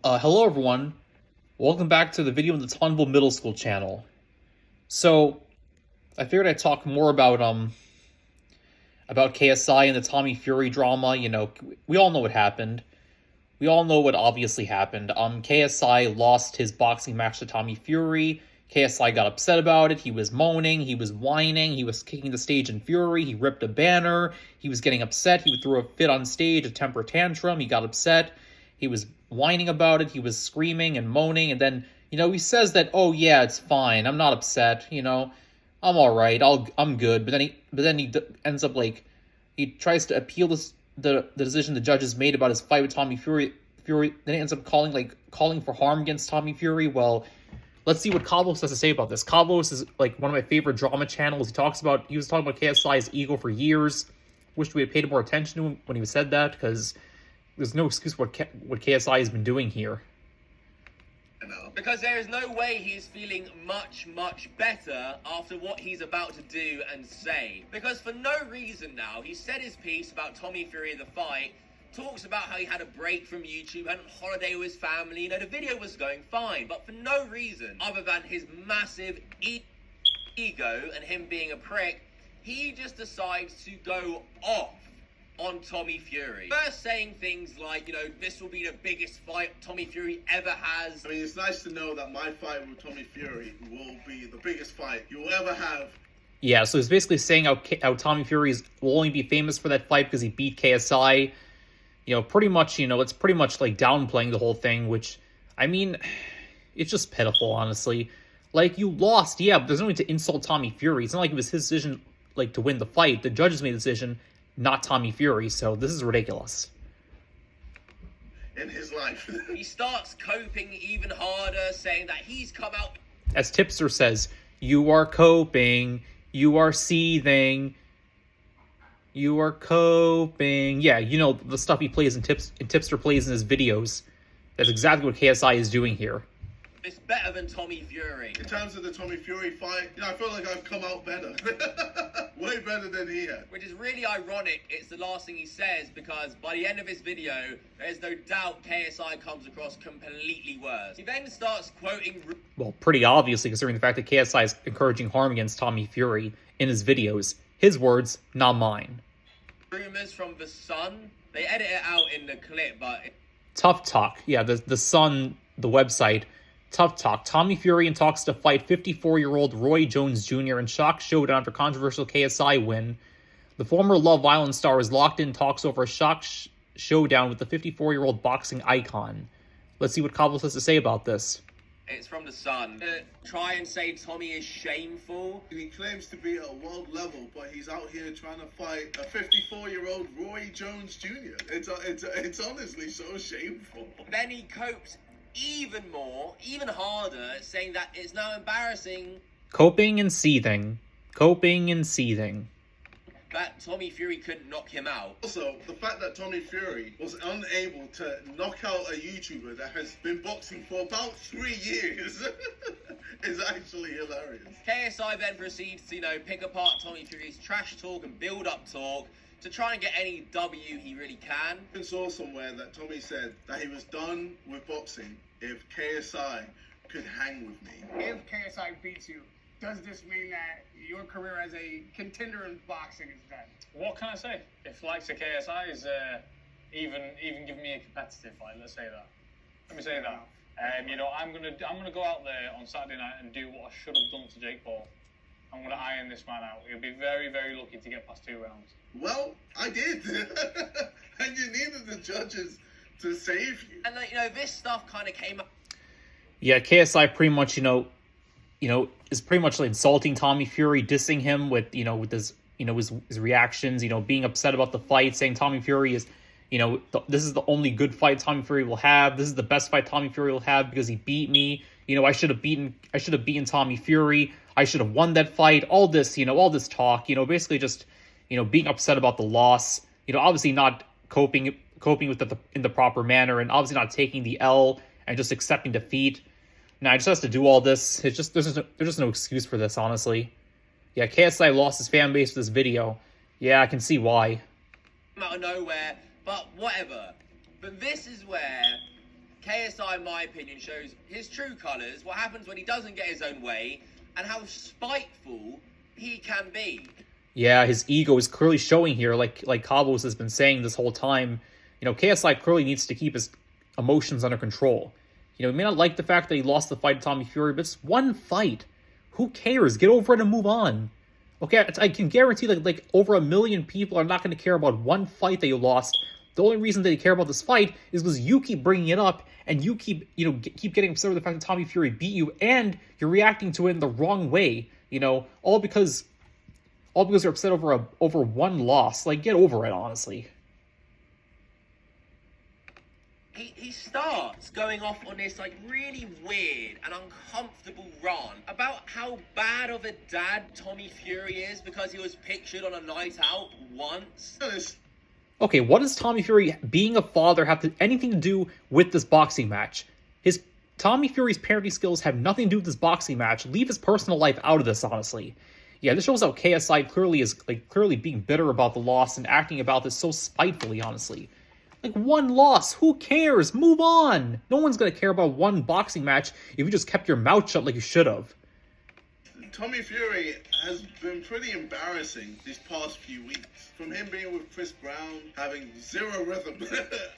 Hello everyone, welcome back to the video on the Tonville Middle School channel. So, I figured I'd talk more about KSI and the Tommy Fury drama. You know, we all know what happened. We all know what obviously happened. KSI lost his boxing match to Tommy Fury. KSI got upset about it. He was moaning, he was whining, he was kicking the stage in fury, he ripped a banner, he was getting upset, he threw a fit on stage, a temper tantrum, he got upset, he was whining about it, he was screaming and moaning, and then, he says that, oh yeah, it's fine, I'm not upset, I'm alright, I'm good, but then he ends up, he tries to appeal the decision the judges made about his fight with Tommy Fury, then he ends up calling for harm against Tommy Fury. Well, let's see what Cavos has to say about this. Cavos is one of my favorite drama channels. He was talking about KSI's ego for years. Wish we had paid more attention to him when he said that, because there's no excuse for what KSI has been doing here. Because there is no way he's feeling much better after what he's about to do and say. Because for no reason now, he said his piece about Tommy Fury in the fight, talks about how he had a break from YouTube, went on holiday with his family. The video was going fine, but for no reason other than his massive ego and him being a prick, he just decides to go off on Tommy Fury. First saying things like, this will be the biggest fight Tommy Fury ever has. I mean, it's nice to know that my fight with Tommy Fury will be the biggest fight you will ever have. Yeah, so he's basically saying how Tommy Fury will only be famous for that fight because he beat KSI. Pretty much, it's pretty much downplaying the whole thing, which, I mean, it's just pitiful, honestly. You lost, yeah, but there's no need to insult Tommy Fury. It's not like it was his decision, to win the fight. The judges made the decision, not Tommy Fury, so this is ridiculous. In his life. He starts coping even harder, saying that he's come out... As Tipster says, you are coping, you are seething... You are coping. Yeah, the stuff he plays and Tipster plays in his videos. That's exactly what KSI is doing here. It's better than Tommy Fury. In terms of the Tommy Fury fight, I feel like I've come out better. Way better than he had. Which is really ironic. It's the last thing he says, because by the end of his video, there's no doubt KSI comes across completely worse. He then starts quoting... Well, pretty obviously, considering the fact that KSI is encouraging harm against Tommy Fury in his videos. His words, not mine. Rumors from The Sun. They edit it out in the clip, but... Tough Talk. Yeah, the Sun, the website. Tough Talk. Tommy Fury in talks to fight 54-year-old Roy Jones Jr. in shock showdown after controversial KSI win. The former Love Island star is locked in talks over a shock showdown with the 54-year-old boxing icon. Let's see what Cavos has to say about this. It's from The Sun. Try and say Tommy is shameful. He claims to be at a world level, but he's out here trying to fight a 54-year-old Roy Jones Jr. It's honestly so shameful. Then he copes even harder, saying that it's now embarrassing. Coping and seething. Coping and seething. That Tommy Fury couldn't knock him out. Also, the fact that Tommy Fury was unable to knock out a YouTuber that has been boxing for about 3 years is actually hilarious. KSI then proceeds to, pick apart Tommy Fury's trash talk and build-up talk to try and get any W he really can. I saw somewhere that Tommy said that he was done with boxing if KSI could hang with me. If KSI beats you, does this mean that your career as a contender in boxing is done? What can I say? If likes of KSI is even giving me a competitive fight, let's say that. Let me say that. I'm gonna go out there on Saturday night and do what I should have done to Jake Paul. I'm gonna iron this man out. He'll be very, very lucky to get past 2 rounds. Well, I did, and you needed the judges to save you. And this stuff kind of came up. Yeah, KSI pretty much, is pretty much insulting Tommy Fury, dissing him with his reactions, being upset about the fight, saying Tommy Fury is, this is the only good fight Tommy Fury will have. This is the best fight Tommy Fury will have because he beat me. I should have beaten Tommy Fury. I should have won that fight. All this talk, basically just, being upset about the loss. Obviously not coping with it in the proper manner, and obviously not taking the L and just accepting defeat. Now, he just has to do all this. It's just there's just no excuse for this, honestly. Yeah, KSI lost his fan base with this video. Yeah, I can see why. Out of nowhere, but whatever. But this is where KSI KSI, in my opinion, shows his true colours, what happens when he doesn't get his own way, and how spiteful he can be. Yeah, his ego is clearly showing here, like Cabos has been saying this whole time. KSI clearly needs to keep his emotions under control. He may not like the fact that he lost the fight to Tommy Fury, but it's one fight. Who cares? Get over it and move on. Okay, I can guarantee that like over 1 million people are not going to care about one fight that you lost. The only reason they care about this fight is because you keep bringing it up and you keep getting upset with the fact that Tommy Fury beat you, and you're reacting to it in the wrong way. All because you're upset over one loss. Like, get over it, honestly. He starts going off on this like really weird and uncomfortable rant about how bad of a dad Tommy Fury is because he was pictured on a night out once. Okay, what does Tommy Fury being a father have anything to do with this boxing match? Tommy Fury's parenting skills have nothing to do with this boxing match. Leave his personal life out of this, honestly. Yeah, this shows how KSI clearly being bitter about the loss and acting about this so spitefully, honestly. Like, one loss, who cares? Move on! No one's gonna care about one boxing match if you just kept your mouth shut like you should have. Tommy Fury has been pretty embarrassing these past few weeks. From him being with Chris Brown, having zero rhythm,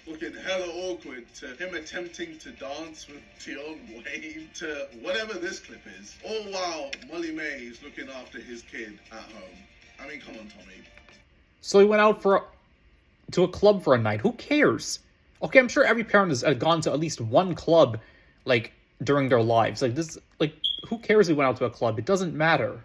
looking hella awkward, to him attempting to dance with Tion Wayne, to whatever this clip is. All while Molly May is looking after his kid at home. I mean, come on, Tommy. So he went out to a club for a night. Who cares? Okay, I'm sure every parent has gone to at least one club, like, during their lives. Who cares if he went out to a club? It doesn't matter.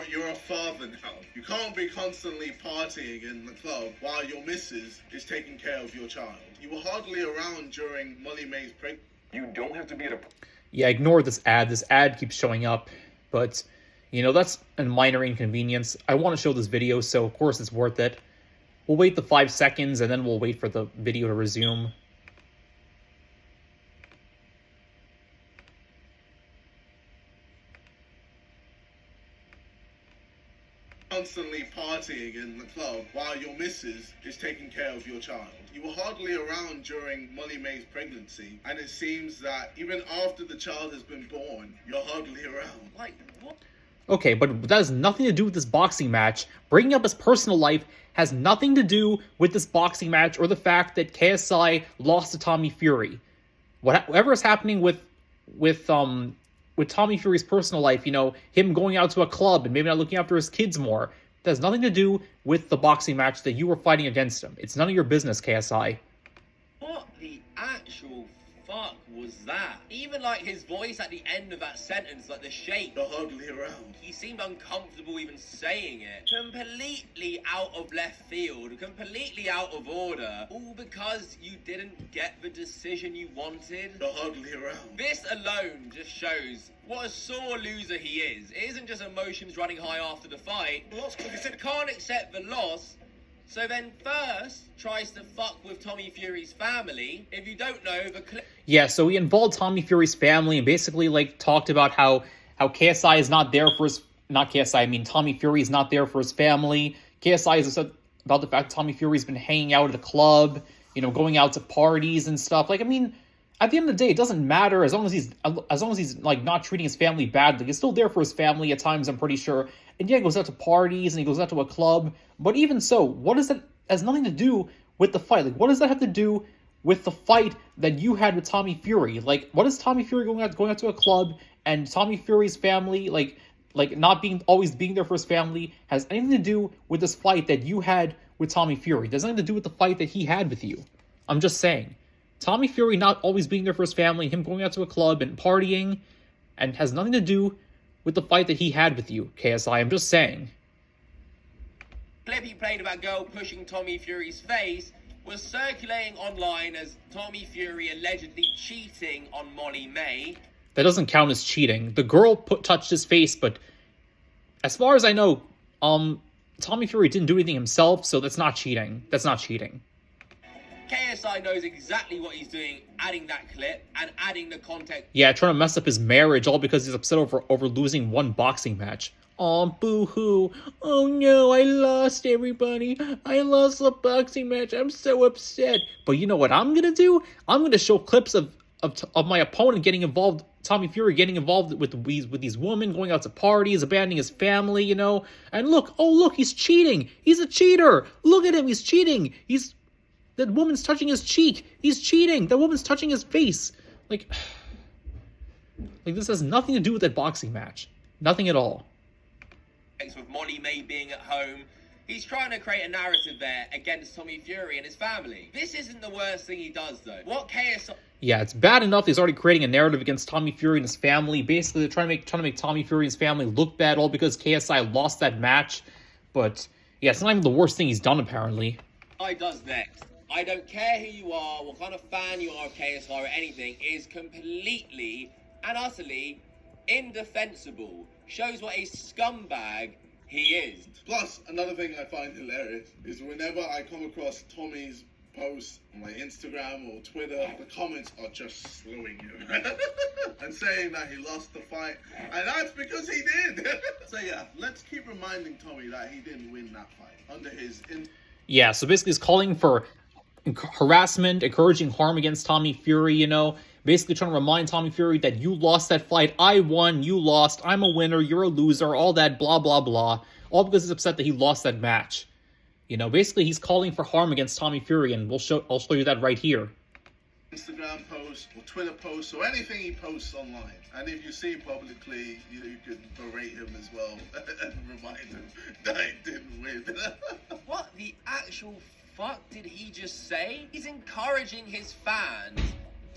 You're a father now. You can't be constantly partying in the club while your missus is taking care of your child. You were hardly around during Molly May's pregnancy. You don't have to be at a... Yeah, ignore this ad. This ad keeps showing up, but... that's a minor inconvenience. I want to show this video, so of course it's worth it. We'll wait the 5 seconds, and then we'll wait for the video to resume. Constantly partying in the club while your missus is taking care of your child. You were hardly around during Molly May's pregnancy, and it seems that even after the child has been born, you're hardly around. Like, what? Okay, but that has nothing to do with this boxing match. Bringing up his personal life has nothing to do with this boxing match or the fact that KSI lost to Tommy Fury. Whatever is happening with Tommy Fury's personal life, him going out to a club and maybe not looking after his kids more, that has nothing to do with the boxing match that you were fighting against him. It's none of your business, KSI. What the actual fuck was that? Even like his voice at the end of that sentence, like the shake. You're hardly around. He seemed uncomfortable even saying it. Completely out of left field, completely out of order, all because you didn't get the decision you wanted. You're hardly around. This alone just shows what a sore loser he is. It isn't just emotions running high after the fight. Can't accept the loss. So then first tries to fuck with Tommy Fury's family. If you don't know, the clip... Yeah, so he involved Tommy Fury's family and basically, talked about how KSI is not there for his... Not KSI, I mean Tommy Fury is not there for his family. KSI is upset about the fact Tommy Fury's been hanging out at the club, going out to parties and stuff. At the end of the day, it doesn't matter as long as he's not treating his family badly. He's still there for his family at times, I'm pretty sure. And yeah, he goes out to parties and he goes out to a club. But even so, what does that has nothing to do with the fight? What does that have to do with the fight that you had with Tommy Fury? What is Tommy Fury going out to a club and Tommy Fury's family not always being there for his family has anything to do with this fight that you had with Tommy Fury? There's nothing to do with the fight that he had with you. I'm just saying. Tommy Fury not always being there for his family, him going out to a club and partying, and has nothing to do with the fight that he had with you, KSI. I'm just saying. Clip he played of that girl pushing Tommy Fury's face was circulating online as Tommy Fury allegedly cheating on Molly May. That doesn't count as cheating. The girl touched his face, but as far as I know, Tommy Fury didn't do anything himself, so that's not cheating. That's not cheating. KSI knows exactly what he's doing, adding that clip and adding the context. Yeah, trying to mess up his marriage all because he's upset over losing one boxing match. Oh, boo-hoo. Oh no, I lost, everybody. I lost the boxing match. I'm so upset. But you know what I'm gonna do? I'm gonna show clips of my opponent getting involved, Tommy Fury getting involved with these women, going out to parties, abandoning his family, you know. And look, oh look, he's cheating. He's a cheater. Look at him, he's cheating. That woman's touching his cheek. He's cheating. That woman's touching his face. Like this has nothing to do with that boxing match. Nothing at all. With Molly May being at home, he's trying to create a narrative there against Tommy Fury and his family. This isn't the worst thing he does, though. What KSI... Yeah, it's bad enough he's already creating a narrative against Tommy Fury and his family. Basically, they're trying to make Tommy Fury and his family look bad, all because KSI lost that match. But yeah, it's not even the worst thing he's done, apparently. does next. I don't care who you are, what kind of fan you are of KSI or anything, is completely and utterly indefensible. Shows what a scumbag he is. Plus, another thing I find hilarious is whenever I come across Tommy's posts on my Instagram or Twitter, the comments are just slowing him and saying that he lost the fight, and that's because he did. So yeah, let's keep reminding Tommy that he didn't win that fight under his... Yeah, so basically he's calling for harassment, encouraging harm against Tommy Fury, you know, basically trying to remind Tommy Fury that you lost that fight, I won, you lost, I'm a winner, you're a loser, all that blah blah blah, all because he's upset that he lost that match. You know, basically he's calling for harm against Tommy Fury, and I'll show you that right here. Instagram posts or Twitter posts or anything he posts online, and if you see him publicly, you could berate him as well and remind him that he didn't win. What the actual fuck did he just say? He's encouraging his fans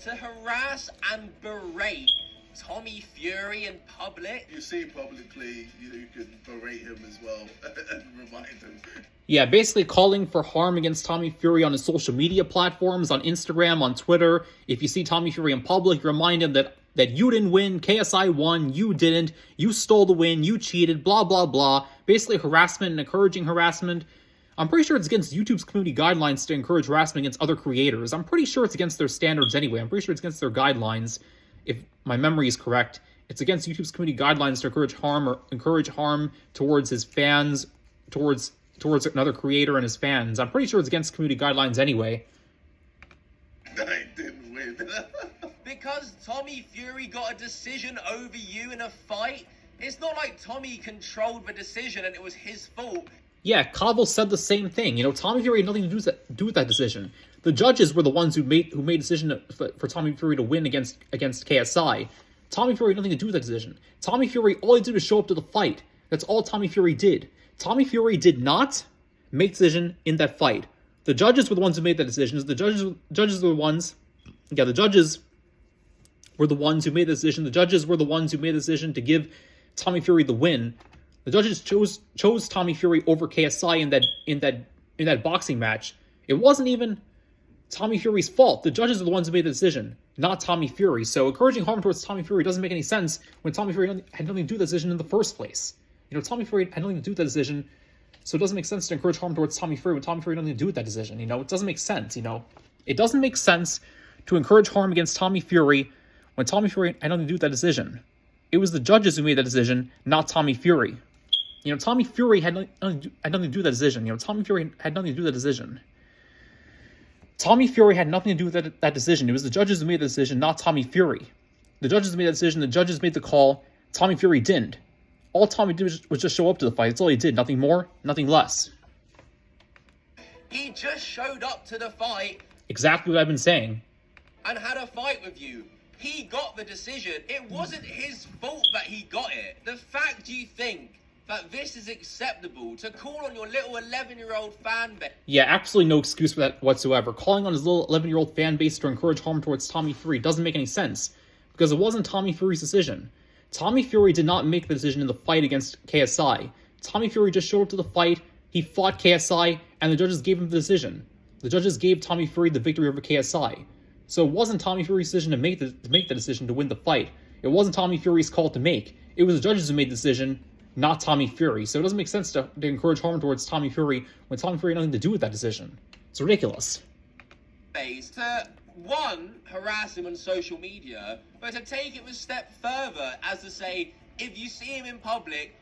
to harass and berate Tommy Fury in public. You see him publicly, you could berate him as well and remind him. Yeah, basically calling for harm against Tommy Fury on his social media platforms, on Instagram, on Twitter. If you see Tommy Fury in public, remind him that you didn't win, KSI won, you didn't, you stole the win, you cheated, blah, blah, blah. Basically harassment and encouraging harassment. I'm pretty sure it's against YouTube's community guidelines to encourage harassment against other creators. I'm pretty sure it's against their standards anyway. I'm pretty sure it's against their guidelines, if my memory is correct. It's against YouTube's community guidelines to encourage harm towards his fans, towards another creator and his fans. I'm pretty sure it's against community guidelines anyway. I didn't win. Because Tommy Fury got a decision over you in a fight? It's not like Tommy controlled the decision and it was his fault. Yeah, Cavill said the same thing. You know, Tommy Fury had nothing to do with that decision. The judges were the ones who made a decision for Tommy Fury to win against KSI. Tommy Fury had nothing to do with that decision. Tommy Fury, all he did was show up to the fight. That's all Tommy Fury did. Tommy Fury did not make the decision in that fight. The judges were the ones who made that decision. The judges were the ones... Yeah, the judges were the ones who made the decision. The judges were the ones who made the decision to give Tommy Fury the win. The judges chose Tommy Fury over KSI in that boxing match. It wasn't even Tommy Fury's fault. The judges are the ones who made the decision, not Tommy Fury. So encouraging harm towards Tommy Fury doesn't make any sense when Tommy Fury had nothing to do with that decision in the first place. You know, Tommy Fury had nothing to do with that decision, so it doesn't make sense to encourage harm towards Tommy Fury when Tommy Fury had nothing to do with that decision. You know, it doesn't make sense, you know. It doesn't make sense to encourage harm against Tommy Fury when Tommy Fury had nothing to do with that decision. It was the judges who made that decision, not Tommy Fury. You know, Tommy Fury had nothing to do with that decision. You know, Tommy Fury had nothing to do with that decision. Tommy Fury had nothing to do with that decision. It was the judges who made the decision, not Tommy Fury. The judges made that decision. The judges made the call. Tommy Fury didn't. All Tommy did was just show up to the fight. That's all he did. Nothing more, nothing less. He just showed up to the fight. Exactly what I've been saying. And had a fight with you. He got the decision. It wasn't his fault that he got it. The fact you think that this is acceptable to call on your little 11-year-old fan base. Yeah, absolutely no excuse for that whatsoever. Calling on his little 11-year-old fan base to encourage harm towards Tommy Fury doesn't make any sense, because it wasn't Tommy Fury's decision. Tommy Fury did not make the decision in the fight against KSI. Tommy Fury just showed up to the fight, he fought KSI, and the judges gave him the decision. The judges gave Tommy Fury the victory over KSI. So it wasn't Tommy Fury's decision to make the decision to win the fight. It wasn't Tommy Fury's call to make. It was the judges who made the decision, not Tommy Fury. So it doesn't make sense to encourage harm towards Tommy Fury when Tommy Fury had nothing to do with that decision. It's ridiculous. To, one, harass him on social media, but to take it a step further as to say, if you see him in public,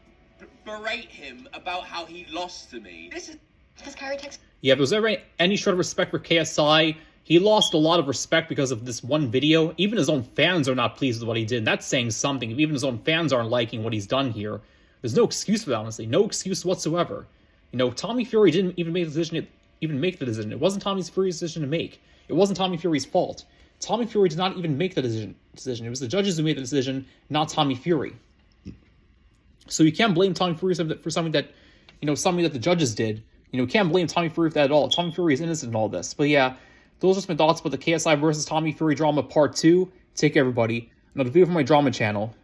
berate him about how he lost to me. This is Because Kyrie texted. Yeah, if there was ever any short of respect for KSI, he lost a lot of respect because of this one video. Even his own fans are not pleased with what he did, and that's saying something. If even his own fans aren't liking what he's done here, there's no excuse for that, honestly. No excuse whatsoever. You know, Tommy Fury didn't even make the decision. It wasn't Tommy Fury's decision to make. It wasn't Tommy Fury's fault. Tommy Fury did not even make the decision. It was the judges who made the decision, not Tommy Fury. So you can't blame Tommy Fury for something that, something that the judges did. You can't blame Tommy Fury for that at all. Tommy Fury is innocent in all this. But yeah, those are just my thoughts about the KSI versus Tommy Fury drama part 2. Take care, everybody. Another video from my drama channel.